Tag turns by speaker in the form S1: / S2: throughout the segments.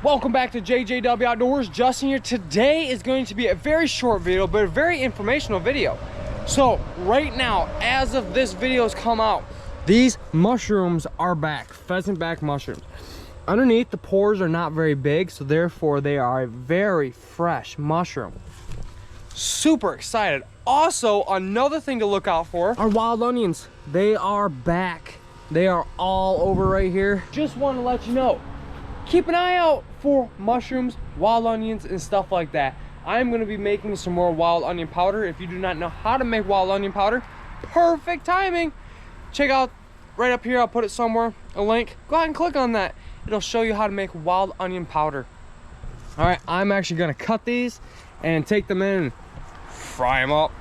S1: Welcome back to JJW Outdoors. Justin here. Today is going to be a very short video, but a very informational video. So right now, as of this video's come out, these mushrooms are back, pheasant back mushrooms. Underneath, the pores are not very big, so therefore they are a very fresh mushroom. Super excited. Also, another thing to look out for are wild onions. They are back. They are all over right here. Just want to let you know, keep an eye out for mushrooms, wild onions, and stuff like that. I'm going to be making some more wild onion powder. If you do not know how to make wild onion powder, perfect timing. Check out right up here, I'll put it somewhere, a link. Go ahead and click on that. It'll show you how to make wild onion powder. All right, I'm actually going to cut these and take them in and fry them up.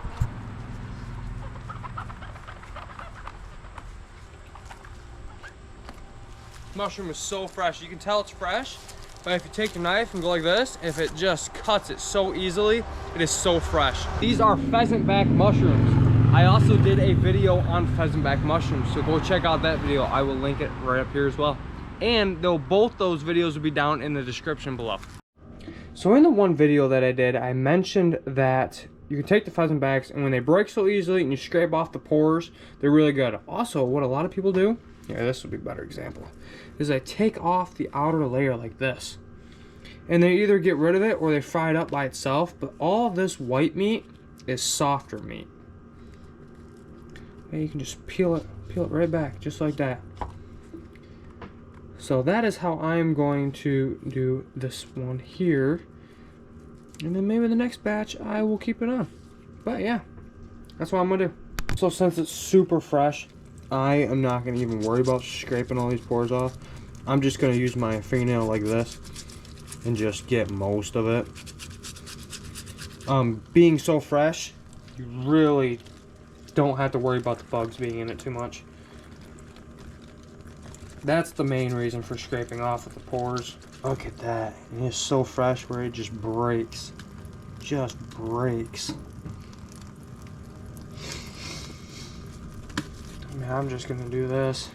S1: Mushroom is so fresh. You can tell it's fresh, but if you take your knife and go like this, if it just cuts it so easily, it is so fresh. These are pheasant back mushrooms. I also did a video on pheasant back mushrooms, so go check out that video. I will link it right up here as well. And both those videos will be down in the description below. So in the one video that I did, I mentioned that you can take the pheasant backs, and when they break so easily and you scrape off the pores, they're really good. Also, what a lot of people do, yeah, this would be a better example, is I take off the outer layer like this. And they either get rid of it or they fry it up by itself, but all this white meat is softer meat. And you can just peel it right back, just like that. So that is how I'm going to do this one here. And then maybe the next batch I will keep it on. But yeah, that's what I'm gonna do. So since it's super fresh, I am not gonna even worry about scraping all these pores off. I'm just gonna use my fingernail like this and just get most of it. Being so fresh, you really don't have to worry about the bugs being in it too much. That's the main reason for scraping off with the pores. Look at that. It's so fresh where it just breaks. Just breaks. I mean, I'm just gonna do this.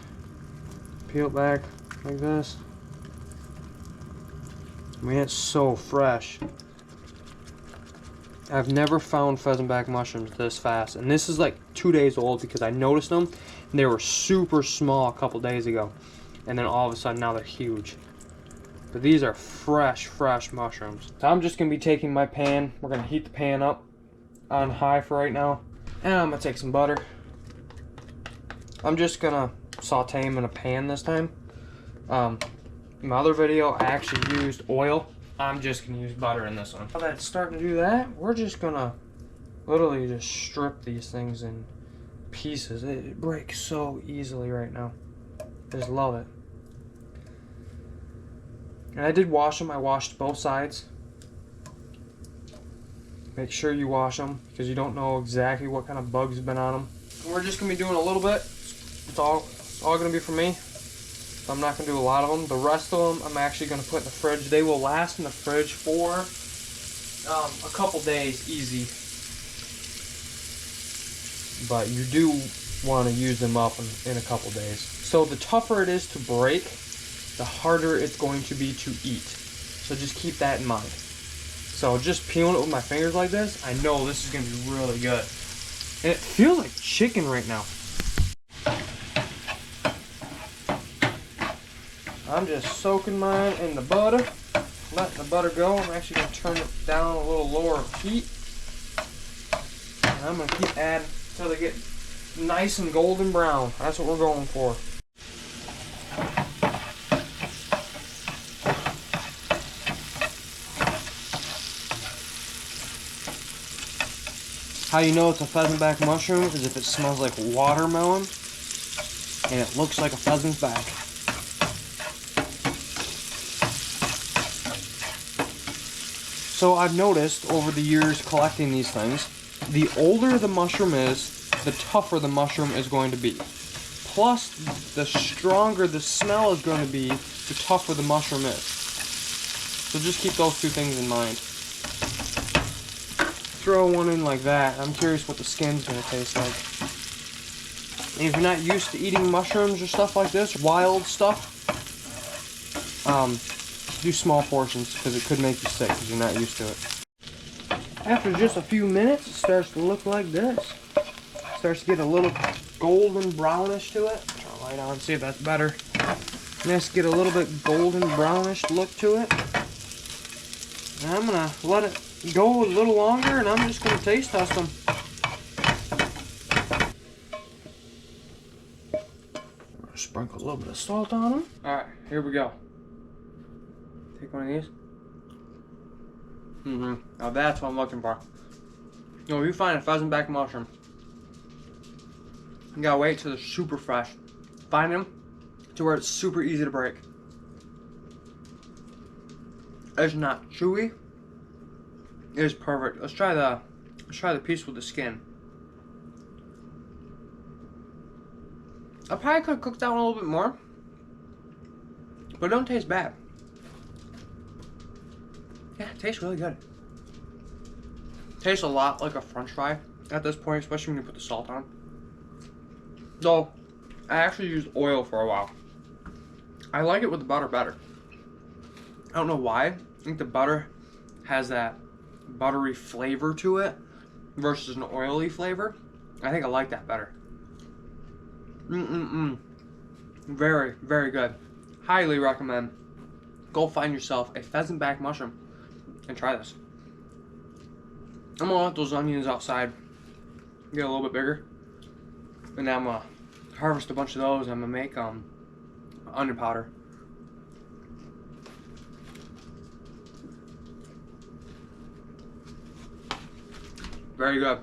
S1: Peel it back like this. I mean, it's so fresh. I've never found pheasant back mushrooms this fast. And this is like 2 days old because I noticed them and they were super small a couple days ago. And then all of a sudden now they're huge. But these are fresh mushrooms. So I'm just gonna be taking my pan. We're gonna heat the pan up on high for right now. And I'm gonna take some butter. I'm just gonna saute them in a pan this time. In my other video, I actually used oil. I'm just gonna use butter in this one. Now that it's starting to do that, we're just gonna literally just strip these things in pieces. It breaks so easily right now. I just love it. And I did wash them. I washed both sides. Make sure you wash them because you don't know exactly what kind of bugs have been on them. And we're just gonna be doing a little bit. It's all gonna be for me. So I'm not gonna do a lot of them. The rest of them I'm actually gonna put in the fridge. They will last in the fridge for a couple days easy. But you do want to use them up in a couple days. So the tougher it is to break, the harder it's going to be to eat. So just keep that in mind. So just peeling it with my fingers like this, I know this is going to be really good. And it feels like chicken right now. I'm just soaking mine in the butter, letting the butter go. I'm actually going to turn it down a little lower heat. And I'm going to keep adding until they get nice and golden brown. That's what we're going for. How you know it's a pheasant back mushroom is if it smells like watermelon and it looks like a pheasant's back. So I've noticed over the years collecting these things, the older the mushroom is, the tougher the mushroom is going to be. Plus, the stronger the smell is going to be, the tougher the mushroom is. So just keep those two things in mind. Throw one in like that. I'm curious what the skin's going to taste like. And if you're not used to eating mushrooms or stuff like this, wild stuff, do small portions because it could make you sick because you're not used to it. After just a few minutes, it starts to look like this. It starts to get a little golden brownish to it. Turn the light on, see if that's better. Let's get a little bit golden brownish look to it. And I'm gonna let it go a little longer, and I'm just gonna taste test them. Sprinkle a little bit of salt on them. All right, here we go. Take one of these. Now that's what I'm looking for. You know, if you find a pheasant back mushroom, you gotta wait till they're super fresh. Find them to where it's super easy to break. It's not chewy. It is perfect. Let's try the piece with the skin. I probably could have cooked that one a little bit more, but it don't taste bad. Yeah, it tastes really good. Tastes a lot like a French fry at this point, especially when you put the salt on. Though, I actually used oil for a while. I like it with the butter better. I don't know why. I think the butter has that buttery flavor to it versus an oily flavor. I think I like that better. Very, very good. Highly recommend. Go find yourself a pheasant back mushroom and try this. I'm gonna let those onions outside get a little bit bigger, and then I'm gonna harvest a bunch of those. I'm gonna make onion powder. Very good.